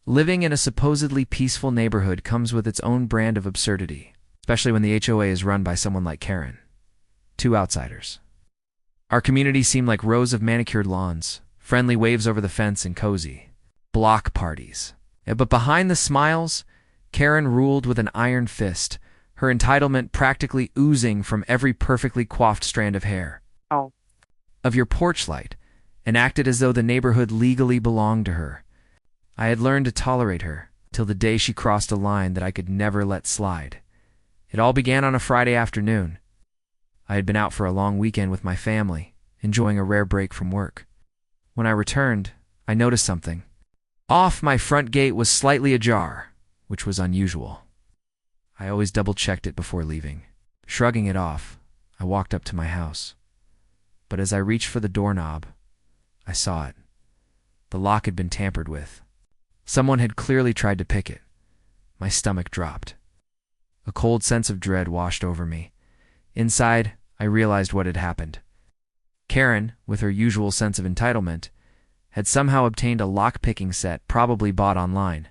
Living in a supposedly peaceful neighborhood comes with its own brand of absurdity, especially when the HOA is run by someone like Karen. Two outsiders. Our community seemed like rows of manicured lawns, friendly waves over the fence, and cozy block parties. But behind the smiles, Karen ruled with an iron fist, her entitlement practically oozing from every perfectly coiffed strand of hair. Of your porch light, and acted as though the neighborhood legally belonged to her. I had learned to tolerate her, till the day she crossed a line that I could never let slide. It all began on a Friday afternoon. I had been out for a long weekend with my family, enjoying a rare break from work. When I returned, I noticed something. My front gate was slightly ajar, which was unusual. I always double-checked it before leaving. Shrugging it off, I walked up to my house. But as I reached for the doorknob, I saw it. The lock had been tampered with. Someone had clearly tried to pick it. My stomach dropped. A cold sense of dread washed over me. Inside, I realized what had happened. Karen, with her usual sense of entitlement, had somehow obtained a lock-picking set probably bought online.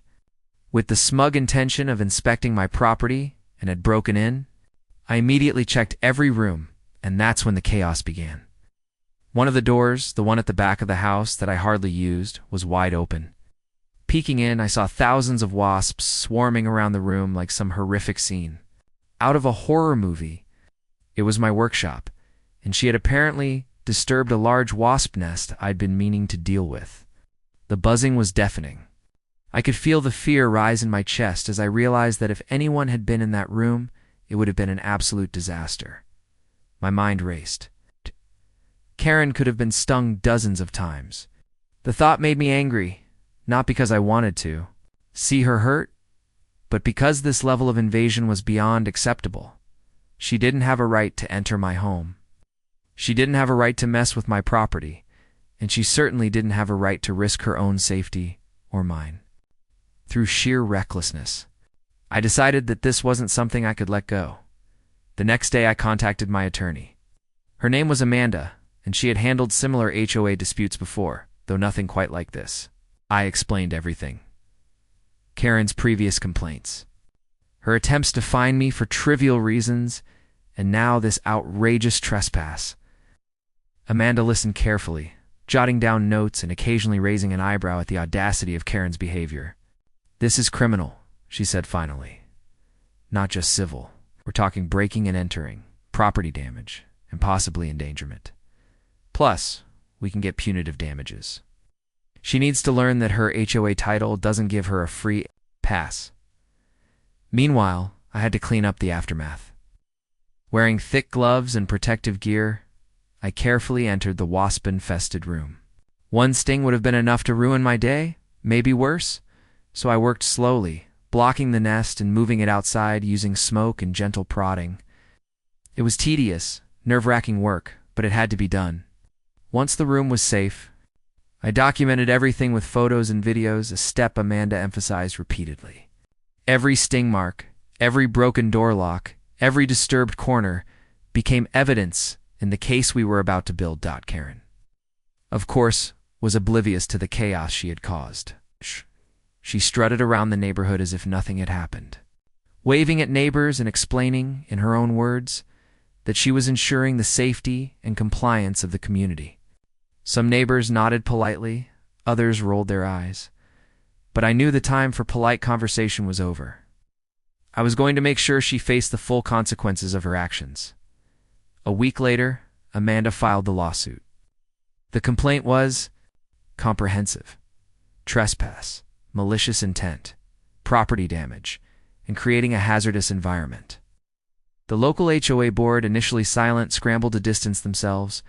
With the smug intention of inspecting my property and had broken in, I immediately checked every room, and that's when the chaos began. One of the doors, the one at the back of the house that I hardly used, was wide open. Peeking in, I saw thousands of wasps swarming around the room like some horrific scene. Out of a horror movie. It was my workshop, and she had apparently disturbed a large wasp nest I'd been meaning to deal with. The buzzing was deafening. I could feel the fear rise in my chest as I realized that if anyone had been in that room, it would have been an absolute disaster. My mind raced. Karen could have been stung dozens of times. The thought made me angry, not because I wanted to see her hurt, but because this level of invasion was beyond acceptable. She didn't have a right to enter my home. She didn't have a right to mess with my property, and she certainly didn't have a right to risk her own safety or mine. Through sheer recklessness, I decided that this wasn't something I could let go. The next day I contacted my attorney. Her name was Amanda, and she had handled similar HOA disputes before, though nothing quite like this. I explained everything. Karen's previous complaints, her attempts to fine me for trivial reasons, and now this outrageous trespass. Amanda listened carefully, jotting down notes and occasionally raising an eyebrow at the audacity of Karen's behavior. "This is criminal," she said finally. "Not just civil. We're talking breaking and entering, property damage, and possibly endangerment. Plus, we can get punitive damages. She needs to learn that her HOA title doesn't give her a free pass." Meanwhile, I had to clean up the aftermath. Wearing thick gloves and protective gear, I carefully entered the wasp-infested room. One sting would have been enough to ruin my day, maybe worse, so I worked slowly, blocking the nest and moving it outside using smoke and gentle prodding. It was tedious, nerve-wracking work, but it had to be done. Once the room was safe, I documented everything with photos and videos, a step Amanda emphasized repeatedly. Every sting mark, every broken door lock, every disturbed corner became evidence in the case we were about to build. Karen, of course, was oblivious to the chaos she had caused. She strutted around the neighborhood as if nothing had happened, waving at neighbors and explaining, in her own words, that she was ensuring the safety and compliance of the community. Some neighbors nodded politely, others rolled their eyes. But I knew the time for polite conversation was over. I was going to make sure she faced the full consequences of her actions. A week later, Amanda filed the lawsuit. The complaint was comprehensive: trespass, malicious intent, property damage, and creating a hazardous environment. The local HOA board, initially silent, scrambled to distance themselves.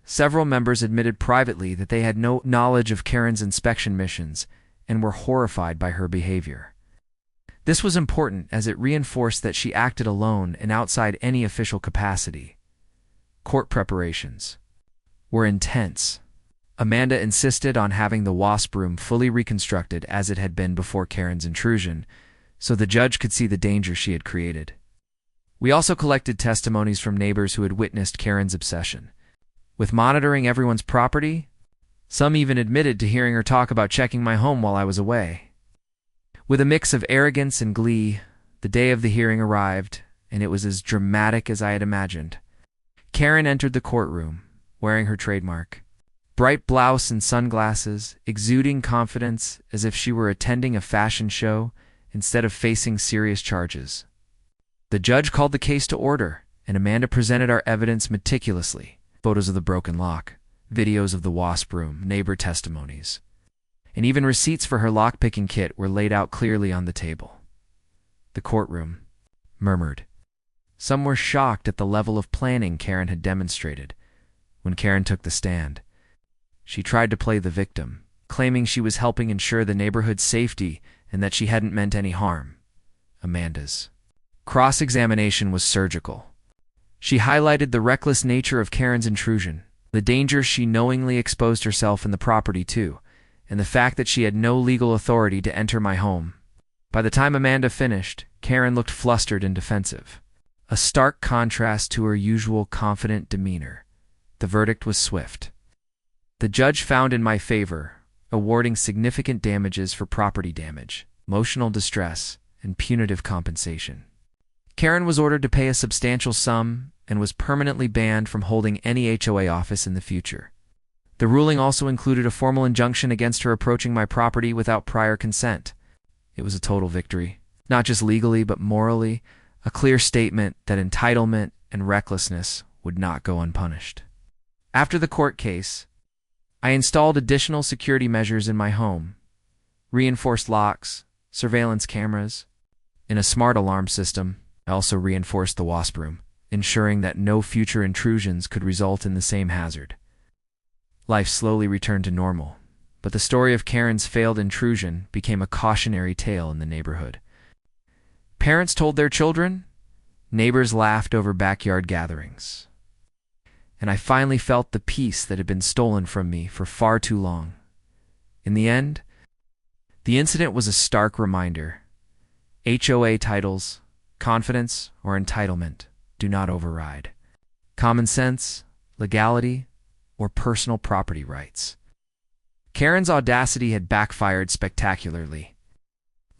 Several members admitted privately that they had no knowledge of Karen's inspection missions and were horrified by her behavior. This was important as it reinforced that she acted alone and outside any official capacity. Court preparations were intense. Amanda insisted on having the wasp room fully reconstructed as it had been before Karen's intrusion, so the judge could see the danger she had created. We also collected testimonies from neighbors who had witnessed Karen's obsession with monitoring everyone's property. Some even admitted to hearing her talk about checking my home while I was away. With a mix of arrogance and glee, the day of the hearing arrived, and it was as dramatic as I had imagined. Karen entered the courtroom, wearing her trademark bright blouse and sunglasses, exuding confidence as if she were attending a fashion show instead of facing serious charges. The judge called the case to order, and Amanda presented our evidence meticulously: photos of the broken lock, videos of the wasp room, neighbor testimonies, and even receipts for her lockpicking kit were laid out clearly on the table. The courtroom murmured. Some were shocked at the level of planning Karen had demonstrated. When Karen took the stand, she tried to play the victim, claiming she was helping ensure the neighborhood's safety and that she hadn't meant any harm. Amanda's cross-examination was surgical. She highlighted the reckless nature of Karen's intrusion, the danger she knowingly exposed herself and the property to, and the fact that she had no legal authority to enter my home. By the time Amanda finished, Karen looked flustered and defensive, a stark contrast to her usual confident demeanor. The verdict was swift. The judge found in my favor, awarding significant damages for property damage, emotional distress, and punitive compensation. Karen was ordered to pay a substantial sum and was permanently banned from holding any HOA office in the future. The ruling also included a formal injunction against her approaching my property without prior consent. It was a total victory, not just legally but morally, a clear statement that entitlement and recklessness would not go unpunished. After the court case, I installed additional security measures in my home: reinforced locks, surveillance cameras, and a smart alarm system. I also reinforced the wasp room, ensuring that no future intrusions could result in the same hazard. Life slowly returned to normal, but the story of Karen's failed intrusion became a cautionary tale in the neighborhood. Parents told their children, neighbors laughed over backyard gatherings, and I finally felt the peace that had been stolen from me for far too long. In the end, the incident was a stark reminder: HOA titles, confidence, or entitlement do not override common sense, legality, or personal property rights. Karen's audacity had backfired spectacularly,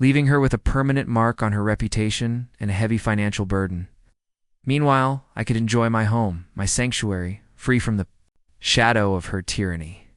leaving her with a permanent mark on her reputation and a heavy financial burden. Meanwhile, I could enjoy my home, my sanctuary, free from the shadow of her tyranny.